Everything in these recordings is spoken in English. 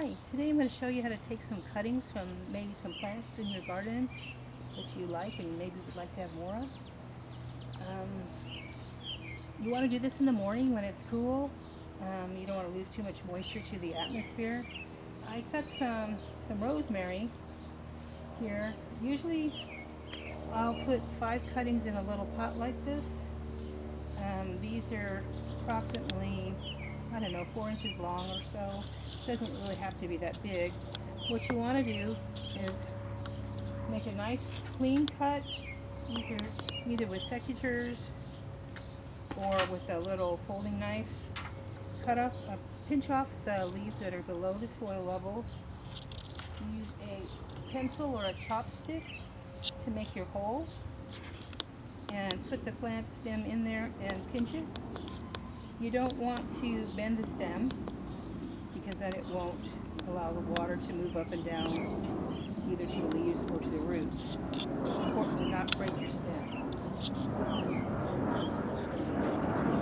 Hi, today I'm going to show you how to take some cuttings from maybe some plants in your garden that you like and maybe would like to have more of. You want to do this in the morning when it's cool. You don't want to lose too much moisture to the atmosphere. I cut some rosemary here. Usually I'll put 5 cuttings in a little pot like this. These are approximately, I don't know, 4 inches long or so. Doesn't really have to be that big. What you want to do is make a nice clean cut, either with secateurs or with a little folding knife. Pinch off the leaves that are below the soil level. Use a pencil or a chopstick to make your hole, and put the plant stem in there and pinch it. You don't want to bend the stem because then it won't allow the water to move up and down either to the leaves or to the roots. So it's important to not break your stem. Take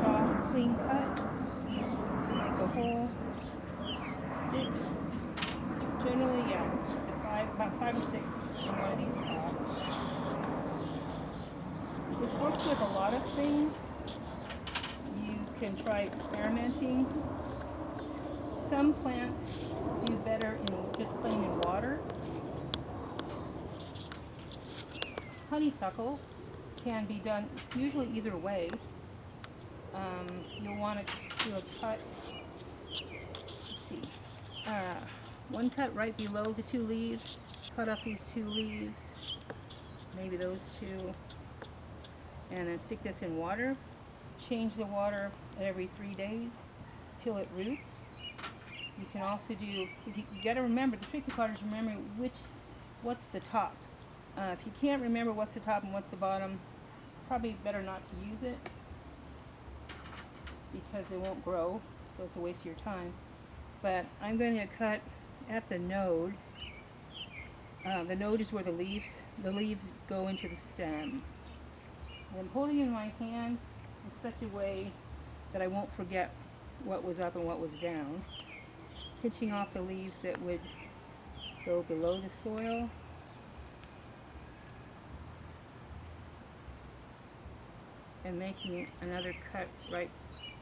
off, clean cut, make a hole, stick. Generally, it's about 5 or 6 in one of these pots. This works with a lot of things. You can try experimenting. Some plants do better in just plain in water. Honeysuckle can be done usually either way. You'll want to do a cut, let's see, one cut right below the 2 leaves, cut off these 2 leaves, maybe those 2, and then stick this in water. Change the water every 3 days till it roots. You can also do, you got to remember, the tricky part is remembering what's the top. If you can't remember what's the top and what's the bottom, probably better not to use it because it won't grow, so it's a waste of your time. But I'm going to cut at the node. The node is where the leaves go into the stem. And I'm holding it in my hand in such a way that I won't forget what was up and what was down. Pinching off the leaves that would go below the soil. And making another cut right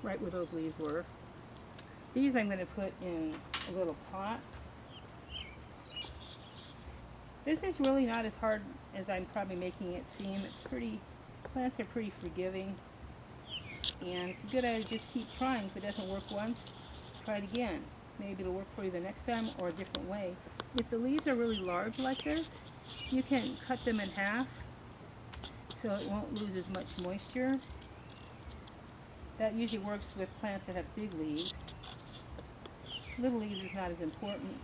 where those leaves were. These I'm going to put in a little pot. This is really not as hard as I'm probably making it seem. Plants are pretty forgiving, and it's a good idea to just keep trying. If it doesn't work once, try it again. Maybe it'll work for you the next time or a different way. If the leaves are really large like this, you can cut them in half so it won't lose as much moisture. That usually works with plants that have big leaves. Little leaves is not as important.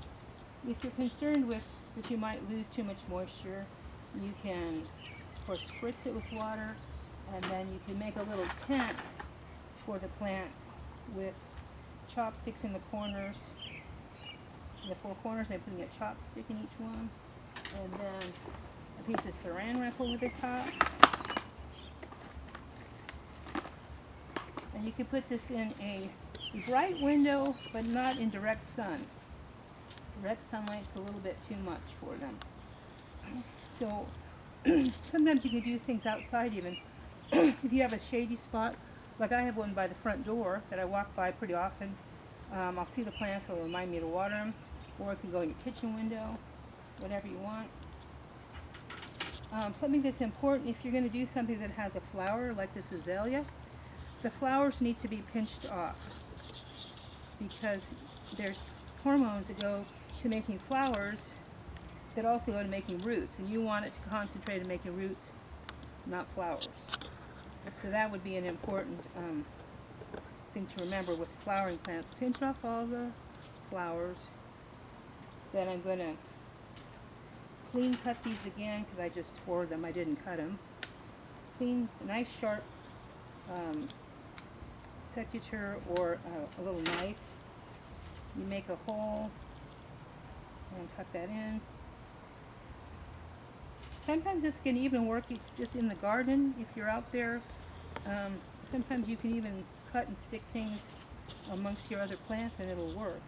If you're concerned with that you might lose too much moisture, you can, of course, spritz it with water, and then you can make a little tent for the plant with chopsticks in the corners. In the 4 corners, I'm putting a chopstick in each one, and then a piece of saran wrap over the top. And you can put this in a bright window, but not in direct sun. Direct sunlight's a little bit too much for them. So sometimes you can do things outside even. If you have a shady spot, like I have one by the front door that I walk by pretty often, I'll see the plants, it'll remind me to water them, or it can go in your kitchen window, whatever you want. Something that's important, if you're going to do something that has a flower like this azalea, the flowers need to be pinched off because there's hormones that go to making flowers that also go to making roots, and you want it to concentrate on making roots, not flowers. So that would be an important thing to remember with flowering plants. Pinch off all the flowers. Then I'm going to clean cut these again because I just tore them, I didn't cut them. Clean, nice sharp secateur or a little knife. You make a hole and tuck that in. Sometimes this can even work just in the garden if you're out there. Sometimes you can even cut and stick things amongst your other plants and it'll work.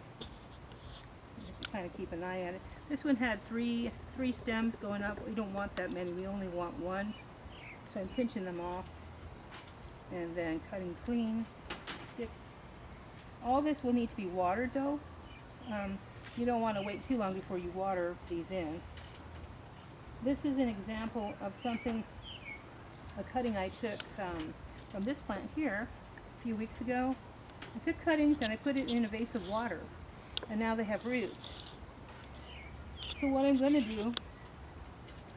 to kind of keep an eye on it. This one had three stems going up. We don't want that many. We only want one. So I'm pinching them off and then cutting clean. Stick. All this will need to be watered though. You don't want to wait too long before you water these in. This is an example of something, a cutting I took from this plant here a few weeks ago. I took cuttings and I put it in a vase of water, and now they have roots. So what I'm going to do,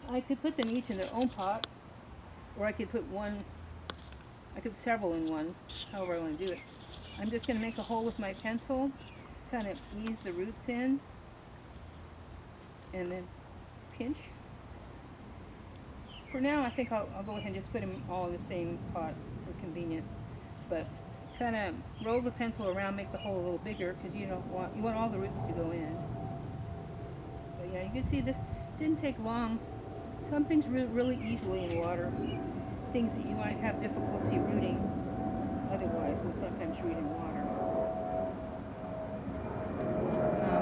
I could put them each in their own pot, or I could put several in one, however I want to do it. I'm just going to make a hole with my pencil, kind of ease the roots in, and then pinch. For now, I think I'll go ahead and just put them all in the same pot for convenience. But kind of roll the pencil around, make the hole a little bigger, because you want all the roots to go in. But yeah, you can see this didn't take long. Some things really easily in water. Things that you might have difficulty rooting otherwise will sometimes root in water.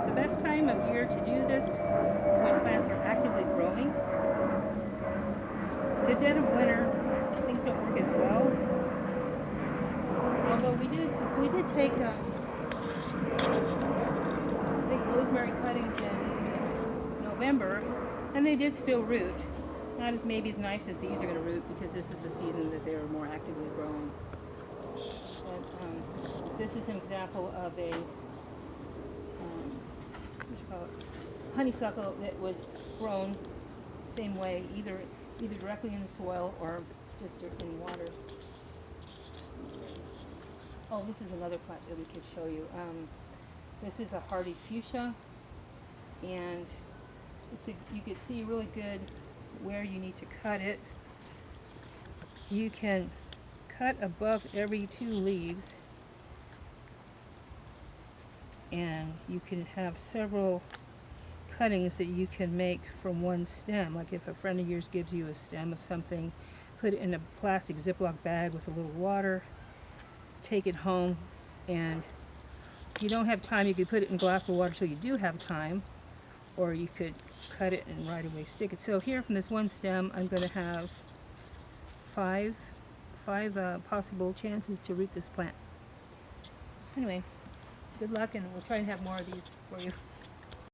The best time of year to do this is when plants are actively growing. The dead of winter, things don't work as well. Although we did take I think rosemary cuttings in November, and they did still root. Not as maybe as nice as these are going to root, because this is the season that they're more actively growing. But this is an example of a honeysuckle that was grown same way, either directly in the soil or just in water. Oh, this is another plant that we could show you. This is a hardy fuchsia, and you can see really good where you need to cut it. You can cut above every 2 leaves, and you can have several cuttings that you can make from one stem. Like if a friend of yours gives you a stem of something, put it in a plastic Ziploc bag with a little water, take it home, and if you don't have time, you could put it in a glass of water till you do have time, or you could cut it and right away stick it. So here from this one stem, I'm going to have five possible chances to root this plant. Anyway, good luck, and we'll try and have more of these for you.